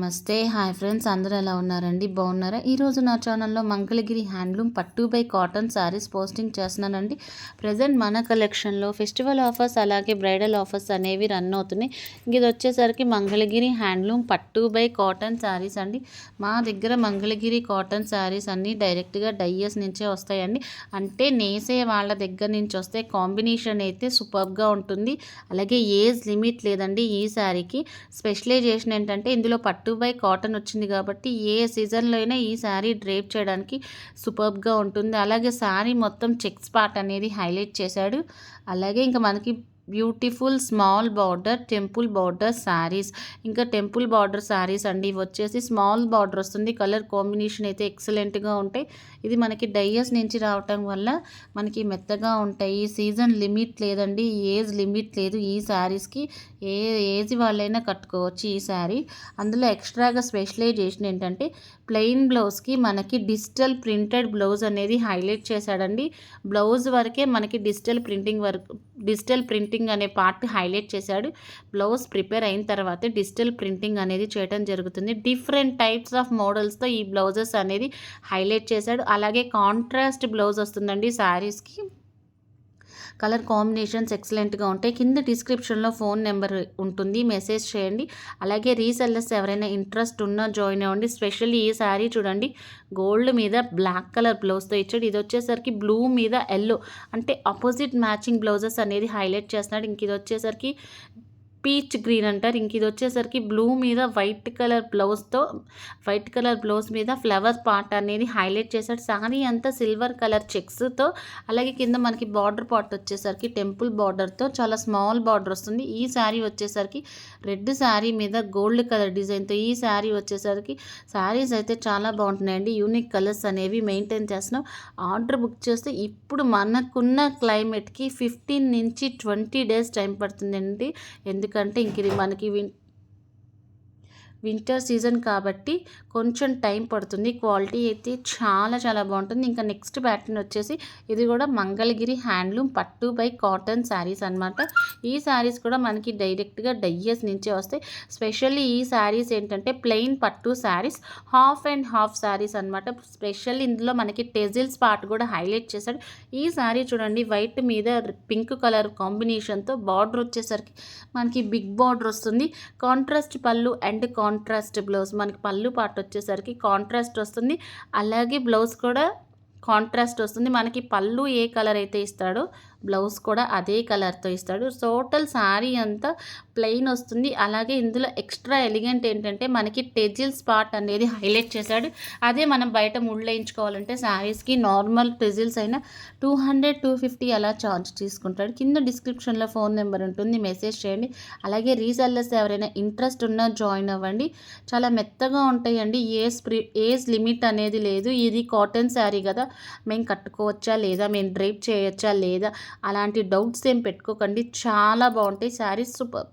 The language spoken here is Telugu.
నమస్తే. హాయ్ ఫ్రెండ్స్, అందరూ ఎలా ఉన్నారండి? బాగున్నారా? ఈరోజు నా ఛానల్లో మంగళగిరి హ్యాండ్లూమ్ పట్టు బై కాటన్ శారీస్ పోస్టింగ్ చేస్తున్నానండి. ప్రజెంట్ మన కలెక్షన్లో ఫెస్టివల్ ఆఫర్స్ అలాగే బ్రైడల్ ఆఫర్స్ అనేవి రన్ అవుతున్నాయి. ఇది వచ్చేసరికి మంగళగిరి హ్యాండ్లూమ్ పట్టు బై కాటన్ శారీస్ అండి. మా దగ్గర మంగళగిరి కాటన్ శారీస్ అన్నీ డైరెక్ట్గా డయ్యర్స్ నుంచే వస్తాయండి. అంటే నేసే వాళ్ళ దగ్గర నుంచి వస్తే కాంబినేషన్ అయితే సూపర్గా ఉంటుంది. అలాగే ఏజ్ లిమిట్ లేదండి. ఈ శారీకి స్పెషలైజేషన్ ఏంటంటే ఇందులో పట్టు బై కాటన్ వచ్చింది కాబట్టి ఏ సీజన్లో అయినా ఈ శారీ డ్రేప్ చేయడానికి సూపర్బ్గా ఉంటుంది. అలాగే శారీ మొత్తం చెక్స్ పార్ట్ అనేది హైలైట్ చేశాడు. అలాగే ఇంకా మనకి beautiful small border temple border saris, ఇంకా టెంపుల్ బార్డర్ శారీస్ అండి. ఇవి వచ్చేసి స్మాల్ బార్డర్ వస్తుంది. కలర్ కాంబినేషన్ అయితే ఎక్సలెంట్గా ఉంటాయి. ఇది మనకి డయ్యర్స్ నుంచి రావటం వల్ల మనకి మెత్తగా ఉంటాయి. సీజన్ లిమిట్ లేదండి, ఏజ్ లిమిట్ లేదు. ఈ శారీస్కి ఏ ఏజ్ వాళ్ళైనా కట్టుకోవచ్చు ఈ శారీ. అందులో ఎక్స్ట్రాగా స్పెషలైజేషన్ ఏంటంటే ప్లెయిన్ బ్లౌజ్కి మనకి డిజిటల్ ప్రింటెడ్ బ్లౌజ్ అనేది హైలైట్ చేశాడండి. బ్లౌజ్ వరకే మనకి డిజిటల్ ప్రింటింగ్ అనే పార్ట్ హైలైట్ చేశాడు. బ్లౌజ్ ప్రిపేర్ అయిన తర్వాతే డిజిటల్ ప్రింటింగ్ అనేది చేయడం జరుగుతుంది. డిఫరెంట్ టైప్స్ ఆఫ్ మోడల్స్తో ఈ బ్లౌజెస్ అనేది హైలైట్ చేశాడు. అలాగే కాంట్రాస్ట్ బ్లౌజ్ వస్తుందండి శారీస్కి. కలర్ కాంబినేషన్స్ ఎక్సలెంట్గా ఉంటాయి. కింద డిస్క్రిప్షన్లో ఫోన్ నెంబర్ ఉంటుంది, మెసేజ్ చేయండి. అలాగే రీసెల్లర్స్ ఎవరైనా ఇంట్రెస్ట్ ఉన్నా జాయిన్ అవ్వండి. స్పెషల్లీ ఈ శారీ చూడండి, గోల్డ్ మీద బ్లాక్ కలర్ బ్లౌజ్తో ఇచ్చాడు. ఇది వచ్చేసరికి బ్లూ మీద ఎల్లో, అంటే ఆపోజిట్ మ్యాచింగ్ బ్లౌజెస్ అనేది హైలైట్ చేస్తున్నాడు. ఇంక ఇది వచ్చేసరికి పీచ్ గ్రీన్ అంటారు. ఇంక ఇది వచ్చేసరికి బ్లూ మీద వైట్ కలర్ బ్లౌజ్ మీద ఫ్లవర్ పార్ట్ అనేది హైలైట్ చేశాడు. శారీ అంతా సిల్వర్ కలర్ చెక్స్తో, అలాగే కింద మనకి బార్డర్ పార్ట్ వచ్చేసరికి టెంపుల్ బార్డర్తో చాలా స్మాల్ బార్డర్ వస్తుంది. ఈ శారీ వచ్చేసరికి రెడ్ శారీ మీద గోల్డ్ కలర్ డిజైన్తో. ఈ శారీ వచ్చేసరికి శారీస్ అయితే చాలా బాగుంటున్నాయండి. యూనిక్ కలర్స్ అనేవి మెయింటైన్ చేస్తున్నాం. ఆర్డర్ బుక్ చేస్తే ఇప్పుడు మనకున్న క్లైమేట్కి 15 నుంచి 20 డేస్ టైం పడుతుందండి. ఎందుకంటే ఇంక ఇది మనకి వింటర్ సీజన్ కాబట్టి కొంచెం టైం పడుతుంది. క్వాలిటీ అయితే చాలా చాలా బాగుంటుంది. ఇంకా నెక్స్ట్ ప్యాటర్న్ వచ్చేసి ఇది కూడా మంగళగిరి హ్యాండ్లూమ్ పట్టు బై కాటన్ శారీస్ అనమాట. ఈ శారీస్ కూడా మనకి డైరెక్ట్గా డయ్యర్స్ నుంచే వస్తాయి. స్పెషల్లీ ఈ శారీస్ ఏంటంటే ప్లెయిన్ పట్టు saris, half and half saris అనమాట. స్పెషల్లీ ఇందులో మనకి టెజిల్స్ పార్ట్ కూడా హైలైట్ చేశాడు. ఈ శారీ చూడండి, వైట్ మీద పింక్ కలర్ కాంబినేషన్తో బార్డర్ వచ్చేసరికి మనకి బిగ్ బార్డర్ వస్తుంది. కాంట్రాస్ట్ పళ్ళు అండ్ కాంట్రాస్ట్ బ్లౌజ్. మనకి పళ్ళు పార్ట్ వచ్చేసరికి కాంట్రాస్ట్ వస్తుంది. అలాగే బ్లౌజ్ కూడా కాంట్రాస్ట్ వస్తుంది. మనకి పళ్ళు ఏ కలర్ అయితే ఇస్తాడో బ్లౌజ్ కూడా అదే కలర్తో ఇస్తాడు. టోటల్ శారీ అంతా ప్లెయిన్ వస్తుంది. అలాగే ఇందులో ఎక్స్ట్రా ఎలిగెంట్ ఏంటంటే మనకి టెజిల్స్ పార్ట్ అనేది హైలైట్ చేశాడు. అదే మనం బయట ముళ్ళు వేయించుకోవాలంటే శారీస్కి నార్మల్ టెజిల్స్ అయినా 200-250 అలా ఛార్జ్ తీసుకుంటాడు. కింద డిస్క్రిప్షన్లో ఫోన్ నెంబర్ ఉంటుంది, మెసేజ్ చేయండి. అలాగే రీసెల్లర్స్ ఎవరైనా ఇంట్రెస్ట్ ఉన్నా జాయిన్ అవ్వండి. చాలా మెత్తగా ఉంటాయండి. ఏజ్ లిమిట్ అనేది లేదు. ఇది కాటన్ శారీ కదా, మేము కట్టుకోవచ్చా లేదా, మేము డ్రైప్ చేయొచ్చా లేదా, అలాంటి డౌట్స్ ఏం పెట్టుకోకండి. చాలా బాగుంటాయి శారీస్, సూపర్.